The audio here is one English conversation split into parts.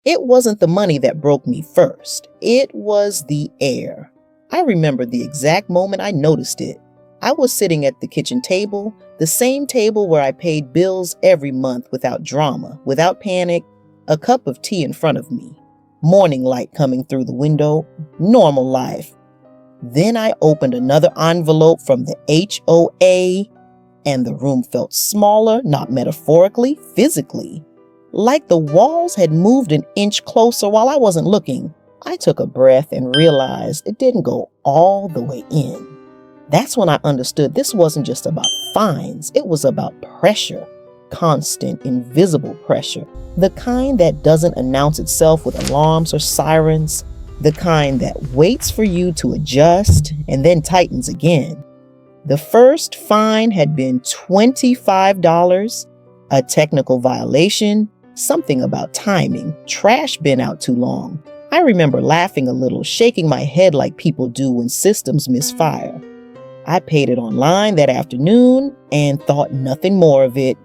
It wasn't the money that broke me first. It was the air. I remember the exact moment I noticed it. I was sitting at the kitchen table, the same table where I paid bills every month without drama, without panic, a cup of tea in front of me, morning light coming through the window, normal life. Then I opened another envelope from the HOA, and the room felt smaller, not metaphorically, physically. Like the walls had moved an inch closer while I wasn't looking. I took a breath and realized it didn't go all the way in. That's when I understood this wasn't just about fines, it was about pressure. Constant, invisible pressure. The kind that doesn't announce itself with alarms or sirens. The kind that waits for you to adjust and then tightens again. The first fine had been $25, a technical violation, something about timing, trash bin out too long. I remember laughing a little, shaking my head like people do when systems misfire. I paid it online that afternoon and thought nothing more of it.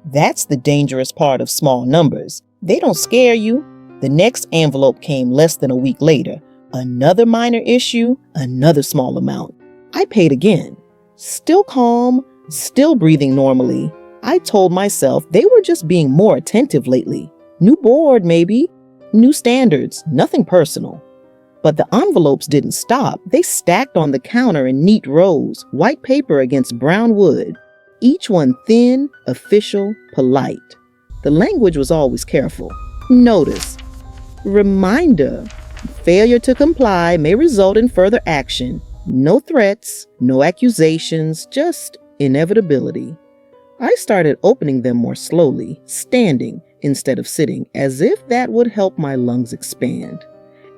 That's the dangerous part of small numbers. They don't scare you. The next envelope came less than a week later. Another minor issue, another small amount. I paid again. Still calm, still breathing normally. I told myself they were just being more attentive lately. New board, maybe. New standards, nothing personal. But the envelopes didn't stop. They stacked on the counter in neat rows, white paper against brown wood. Each one thin, official, polite. The language was always careful. Notice. Reminder. Failure to comply may result in further action. No threats, no accusations, just inevitability. I started opening them more slowly, standing instead of sitting, as if that would help my lungs expand.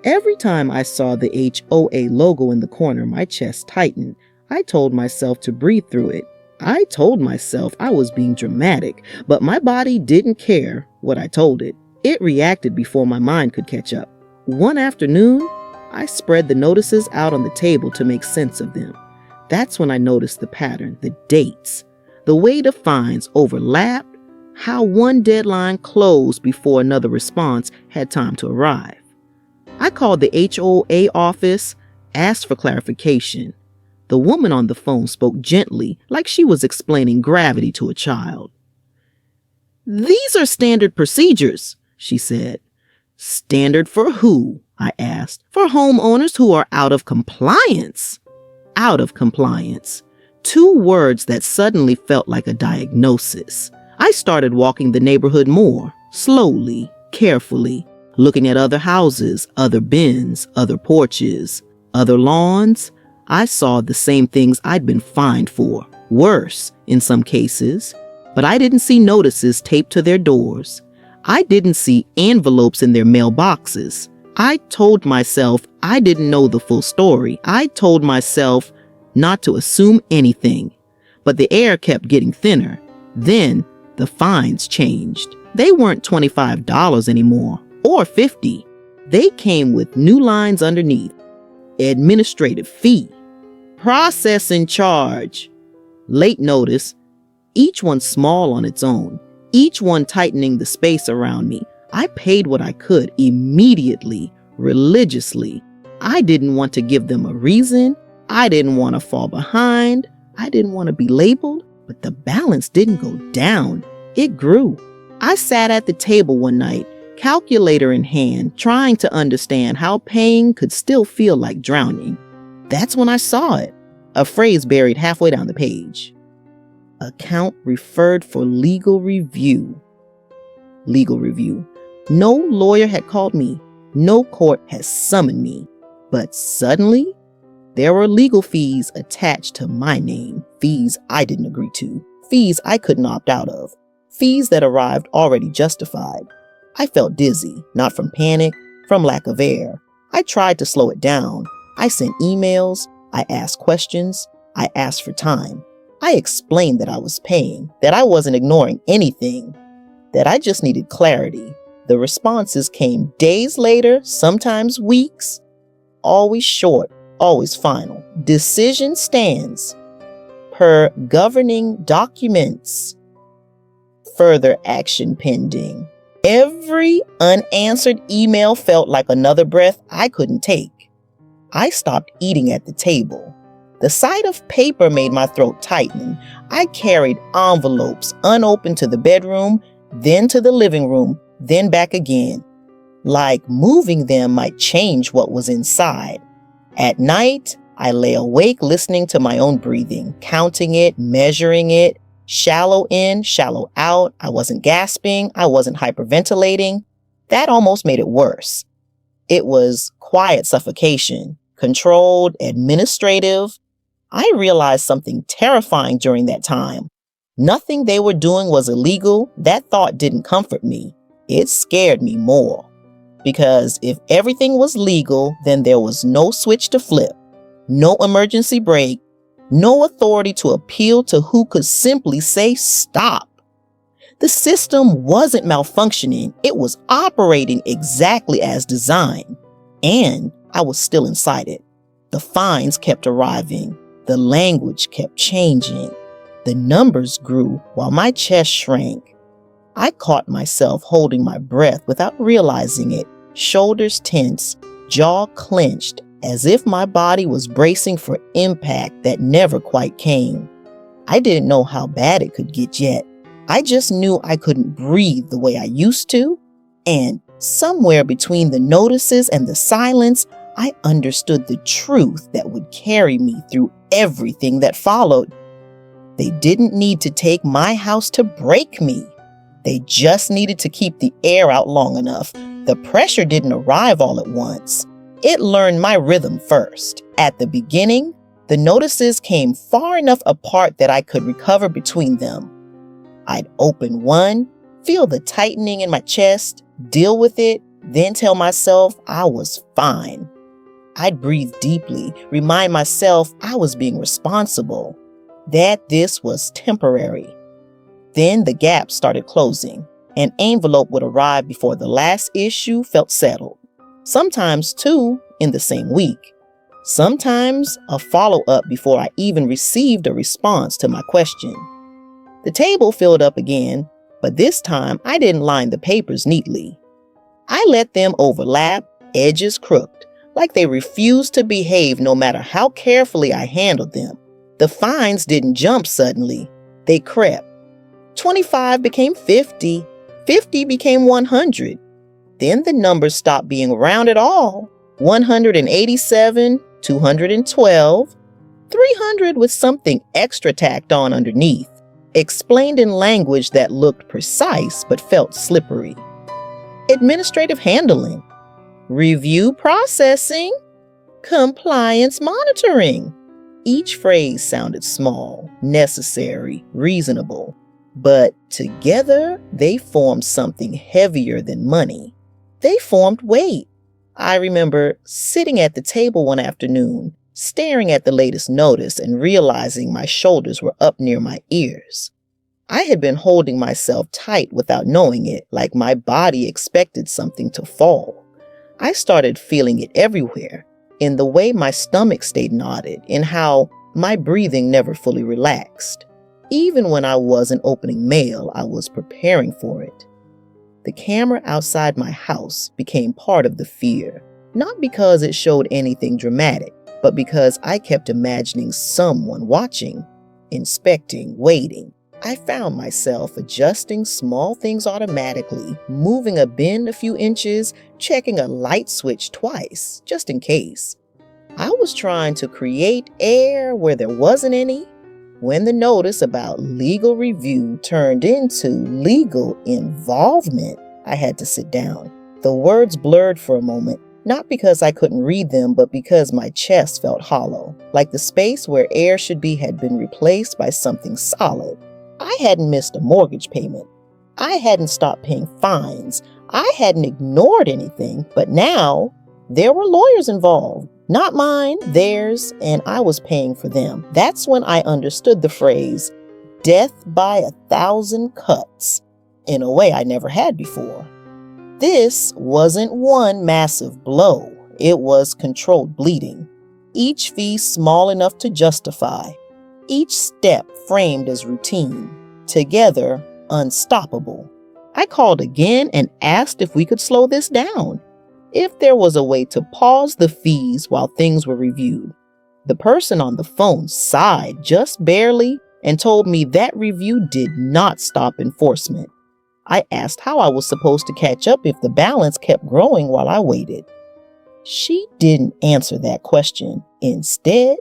Every time I saw the HOA logo in the corner, my chest tightened. I told myself to breathe through it. I told myself I was being dramatic, but my body didn't care what I told it. It reacted before my mind could catch up. One afternoon, I spread the notices out on the table to make sense of them. That's when I noticed the pattern, the dates, the way the fines overlapped, how one deadline closed before another response had time to arrive. I called the HOA office, asked for clarification. The woman on the phone spoke gently, like she was explaining gravity to a child. "These are standard procedures," she said. "Standard for who?" I asked. "For homeowners who are out of compliance." Out of compliance. Two words that suddenly felt like a diagnosis. I started walking the neighborhood more, slowly, carefully, looking at other houses, other bins, other porches, other lawns. I saw the same things I'd been fined for, worse in some cases, but I didn't see notices taped to their doors. I didn't see envelopes in their mailboxes. I told myself I didn't know the full story. I told myself not to assume anything, but the air kept getting thinner. Then the fines changed. They weren't $25 anymore, or $50. They came with new lines underneath. Administrative fee, processing charge, late notice, each one small on its own, each one tightening the space around me. I paid what I could immediately, religiously. I didn't want to give them a reason. I didn't want to fall behind. I didn't want to be labeled, but the balance didn't go down. It grew. I sat at the table one night, calculator in hand, trying to understand how paying could still feel like drowning. That's when I saw it, a phrase buried halfway down the page. Account referred for legal review. Legal review. No lawyer had called me. No court has summoned me. But suddenly, there were legal fees attached to my name. Fees I didn't agree to. Fees I couldn't opt out of. Fees that arrived already justified. I felt dizzy, not from panic, from lack of air. I tried to slow it down. I sent emails. I asked questions. I asked for time. I explained that I was paying, that I wasn't ignoring anything, that I just needed clarity. The responses came days later, sometimes weeks, always short, always final. Decision stands. Per governing documents. Further action pending. Every unanswered email felt like another breath I couldn't take. I stopped eating at the table. The sight of paper made my throat tighten. I carried envelopes unopened to the bedroom, then to the living room, then back again. Like moving them might change what was inside. At night, I lay awake listening to my own breathing, counting it, measuring it, shallow in, shallow out. I wasn't gasping. I wasn't hyperventilating. That almost made it worse. It was quiet suffocation, controlled, administrative. I realized something terrifying during that time. Nothing they were doing was illegal. That thought didn't comfort me. It scared me more. Because if everything was legal, then there was no switch to flip, no emergency brake, no authority to appeal to who could simply say stop. The system wasn't malfunctioning. It was operating exactly as designed. And I was still inside it. The fines kept arriving. The language kept changing. The numbers grew while my chest shrank. I caught myself holding my breath without realizing it, shoulders tense, jaw clenched, as if my body was bracing for impact that never quite came. I didn't know how bad it could get yet. I just knew I couldn't breathe the way I used to, and somewhere between the notices and the silence, I understood the truth that would carry me through everything that followed. They didn't need to take my house to break me. They just needed to keep the air out long enough. The pressure didn't arrive all at once. It learned my rhythm first. At the beginning, the notices came far enough apart that I could recover between them. I'd open one, feel the tightening in my chest, deal with it, then tell myself I was fine. I'd breathe deeply, remind myself I was being responsible, that this was temporary. Then the gap started closing. An envelope would arrive before the last issue felt settled. Sometimes two in the same week. Sometimes a follow-up before I even received a response to my question. The table filled up again, but this time I didn't line the papers neatly. I let them overlap, edges crooked, like they refused to behave no matter how carefully I handled them. The fines didn't jump suddenly. They crept. 25 became 50. 50 became 100. Then the numbers stopped being round at all. 187, 212, 300 with something extra tacked on underneath, explained in language that looked precise but felt slippery. Administrative handling, review processing, compliance monitoring. Each phrase sounded small, necessary, reasonable. But together, they formed something heavier than money. They formed weight. I remember sitting at the table one afternoon, staring at the latest notice and realizing my shoulders were up near my ears. I had been holding myself tight without knowing it, like my body expected something to fall. I started feeling it everywhere, in the way my stomach stayed knotted, in how my breathing never fully relaxed. Even when I wasn't opening mail, I was preparing for it. The camera outside my house became part of the fear, not because it showed anything dramatic, but because I kept imagining someone watching, inspecting, waiting. I found myself adjusting small things automatically, moving a bin a few inches, checking a light switch twice, just in case. I was trying to create air where there wasn't any. When the notice about legal review turned into legal involvement, I had to sit down. The words blurred for a moment, not because I couldn't read them, but because my chest felt hollow, like the space where air should be had been replaced by something solid. I hadn't missed a mortgage payment. I hadn't stopped paying fines. I hadn't ignored anything, but now there were lawyers involved. Not mine, theirs, and I was paying for them. That's when I understood the phrase, death by 1,000 cuts, in a way I never had before. This wasn't one massive blow. It was controlled bleeding. Each fee small enough to justify. Each step framed as routine. Together, unstoppable. I called again and asked if we could slow this down, if there was a way to pause the fees while things were reviewed. The person on the phone sighed just barely and told me that review did not stop enforcement. I asked how I was supposed to catch up if the balance kept growing while I waited. She didn't answer that question. Instead,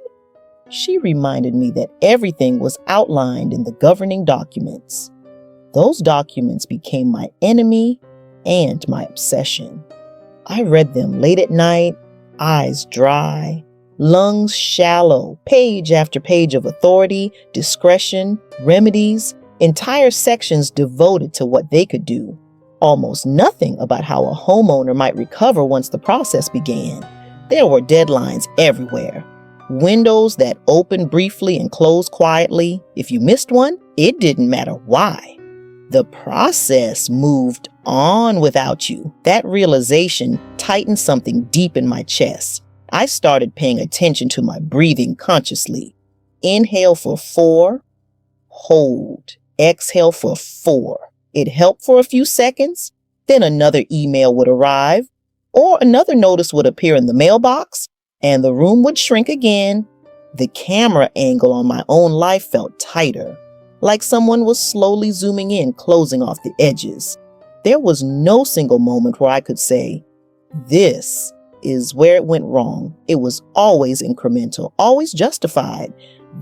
she reminded me that everything was outlined in the governing documents. Those documents became my enemy and my obsession. I read them late at night, eyes dry, lungs shallow, page after page of authority, discretion, remedies, entire sections devoted to what they could do. Almost nothing about how a homeowner might recover once the process began. There were deadlines everywhere. Windows that opened briefly and closed quietly. If you missed one, it didn't matter why. The process moved on without you. That realization tightened something deep in my chest. I started paying attention to my breathing consciously. Inhale for 4, hold, exhale for 4. It helped for a few seconds, then another email would arrive, or another notice would appear in the mailbox, and the room would shrink again. The camera angle on my own life felt tighter, like someone was slowly zooming in, closing off the edges. There was no single moment where I could say, this is where it went wrong. It was always incremental, always justified.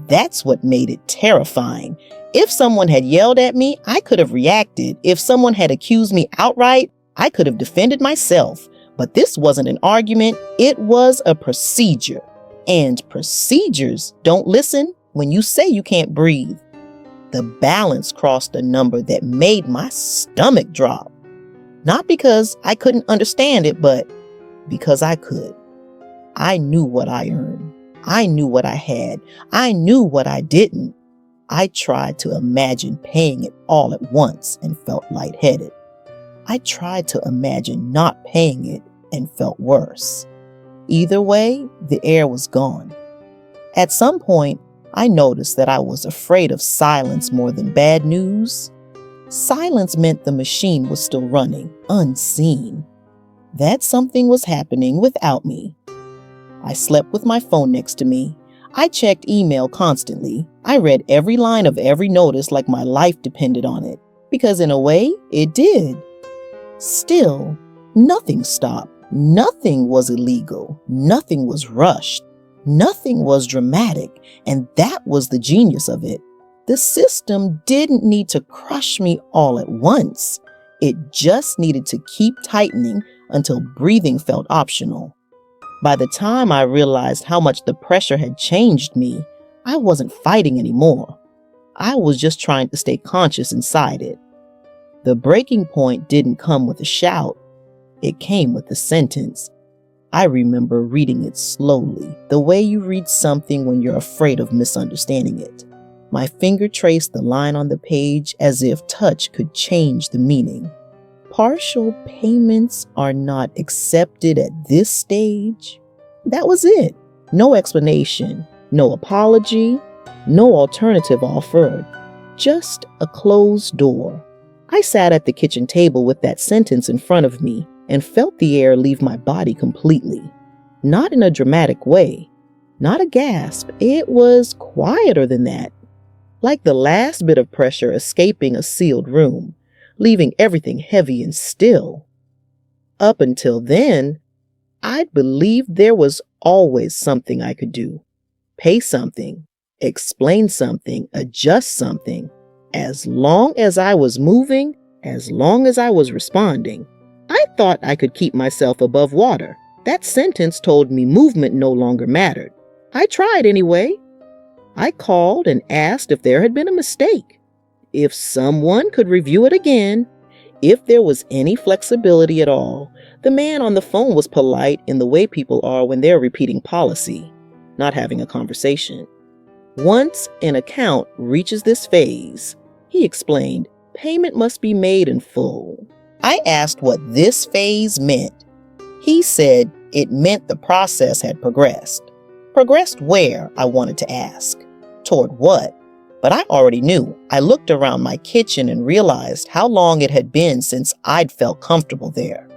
That's what made it terrifying. If someone had yelled at me, I could have reacted. If someone had accused me outright, I could have defended myself. But this wasn't an argument, it was a procedure. And procedures don't listen when you say you can't breathe. The balance crossed a number that made my stomach drop. Not because I couldn't understand it, but because I could. I knew what I earned. I knew what I had. I knew what I didn't. I tried to imagine paying it all at once and felt lightheaded. I tried to imagine not paying it and felt worse. Either way, the air was gone. At some point, I noticed that I was afraid of silence more than bad news. Silence meant the machine was still running, unseen. That something was happening without me. I slept with my phone next to me. I checked email constantly. I read every line of every notice like my life depended on it, because in a way, it did. Still, nothing stopped. Nothing was illegal. Nothing was rushed. Nothing was dramatic, and that was the genius of it. The system didn't need to crush me all at once. It just needed to keep tightening until breathing felt optional. By the time I realized how much the pressure had changed me, I wasn't fighting anymore. I was just trying to stay conscious inside it. The breaking point didn't come with a shout. It came with a sentence. I remember reading it slowly, the way you read something when you're afraid of misunderstanding it. My finger traced the line on the page as if touch could change the meaning. Partial payments are not accepted at this stage. That was it. No explanation, no apology, no alternative offered. Just a closed door. I sat at the kitchen table with that sentence in front of me and felt the air leave my body completely. Not in a dramatic way. Not a gasp. It was quieter than that. Like the last bit of pressure escaping a sealed room, leaving everything heavy and still. Up until then, I'd believed there was always something I could do. Pay something, explain something, adjust something. As long as I was moving, as long as I was responding, I thought I could keep myself above water. That sentence told me movement no longer mattered. I tried anyway. I called and asked if there had been a mistake, if someone could review it again, if there was any flexibility at all. The man on the phone was polite in the way people are when they're repeating policy, not having a conversation. Once an account reaches this phase, he explained, payment must be made in full. I asked what this phase meant. He said it meant the process had progressed. Progressed where, I wanted to ask. Toward what? But I already knew. I looked around my kitchen and realized how long it had been since I'd felt comfortable there.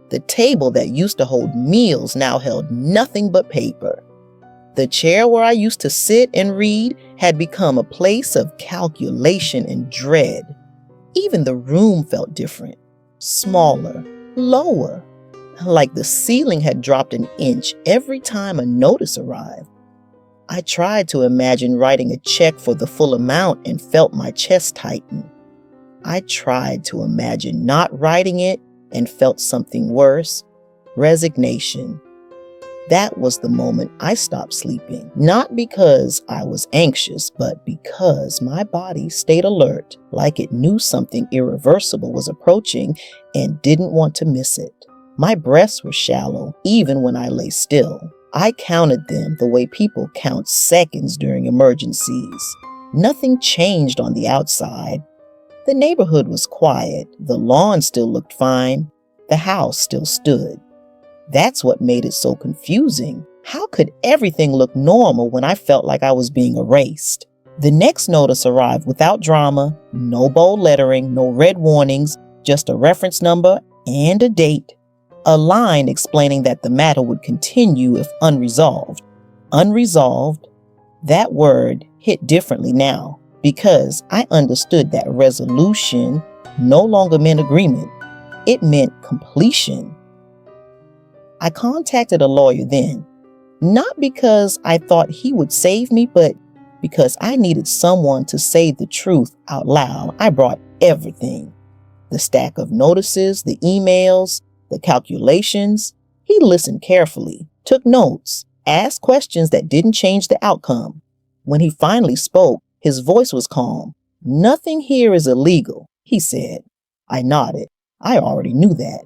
The table that used to hold meals now held nothing but paper. The chair where I used to sit and read had become a place of calculation and dread. Even the room felt different, smaller, lower, like the ceiling had dropped an inch every time a notice arrived. I tried to imagine writing a check for the full amount and felt my chest tighten. I tried to imagine not writing it and felt something worse, resignation. That was the moment I stopped sleeping, not because I was anxious, but because my body stayed alert, like it knew something irreversible was approaching and didn't want to miss it. My breaths were shallow, even when I lay still. I counted them the way people count seconds during emergencies. Nothing changed on the outside. The neighborhood was quiet, the lawn still looked fine, the house still stood. That's what made it so confusing. How could everything look normal when I felt like I was being erased? The next notice arrived without drama, no bold lettering, no red warnings, just a reference number and a date. A line explaining that the matter would continue if unresolved. Unresolved, that word hit differently now because I understood that resolution no longer meant agreement. It meant completion. I contacted a lawyer then, not because I thought he would save me, but because I needed someone to say the truth out loud. I brought everything. The stack of notices, the emails, the calculations. He listened carefully, took notes, asked questions that didn't change the outcome. When he finally spoke, his voice was calm. "Nothing here is illegal," he said. I nodded. I already knew that.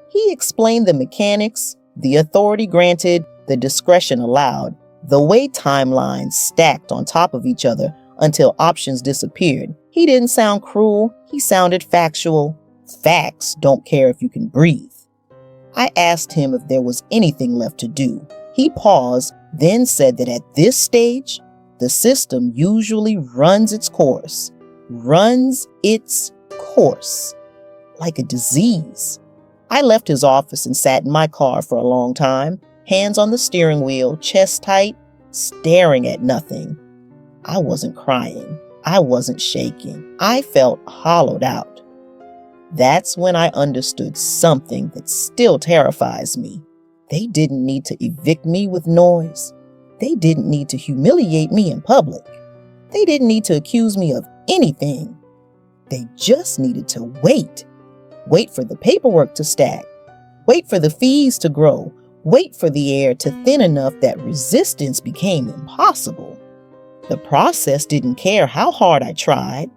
He explained the mechanics, the authority granted, the discretion allowed, the way timelines stacked on top of each other until options disappeared. He didn't sound cruel. He sounded factual. Facts don't care if you can breathe. I asked him if there was anything left to do. He paused, then said that at this stage, the system usually runs its course. Runs its course. Like a disease. I left his office and sat in my car for a long time, hands on the steering wheel, chest tight, staring at nothing. I wasn't crying. I wasn't shaking. I felt hollowed out. That's when I understood something that still terrifies me. They didn't need to evict me with noise. They didn't need to humiliate me in public. They didn't need to accuse me of anything. They just needed to wait. Wait for the paperwork to stack. Wait for the fees to grow. Wait for the air to thin enough that resistance became impossible. The process didn't care how hard I tried.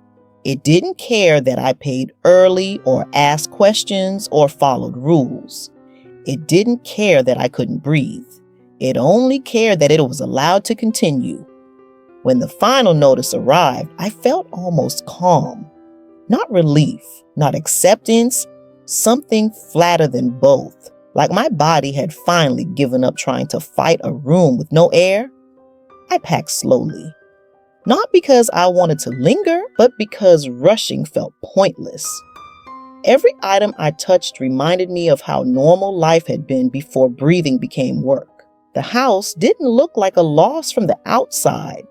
It didn't care that I paid early or asked questions or followed rules. It didn't care that I couldn't breathe. It only cared that it was allowed to continue. When the final notice arrived, I felt almost calm. Not relief, not acceptance, something flatter than both. Like my body had finally given up trying to fight a room with no air. I packed slowly. Not because I wanted to linger, but because rushing felt pointless. Every item I touched reminded me of how normal life had been before breathing became work. The house didn't look like a loss from the outside.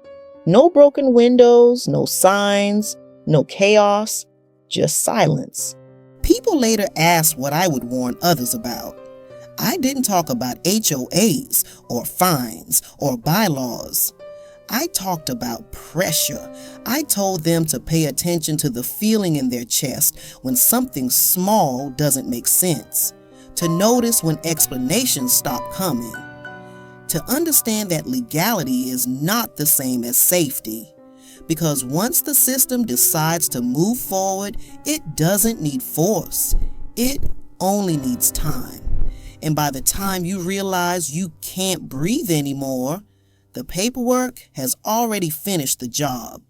No broken windows, no signs, no chaos, just silence. People later asked what I would warn others about. I didn't talk about HOAs or fines or bylaws. I talked about pressure. I told them to pay attention to the feeling in their chest when something small doesn't make sense, to notice when explanations stop coming, to understand that legality is not the same as safety. Because once the system decides to move forward, it doesn't need force. It only needs time. And by the time you realize you can't breathe anymore, the paperwork has already finished the job.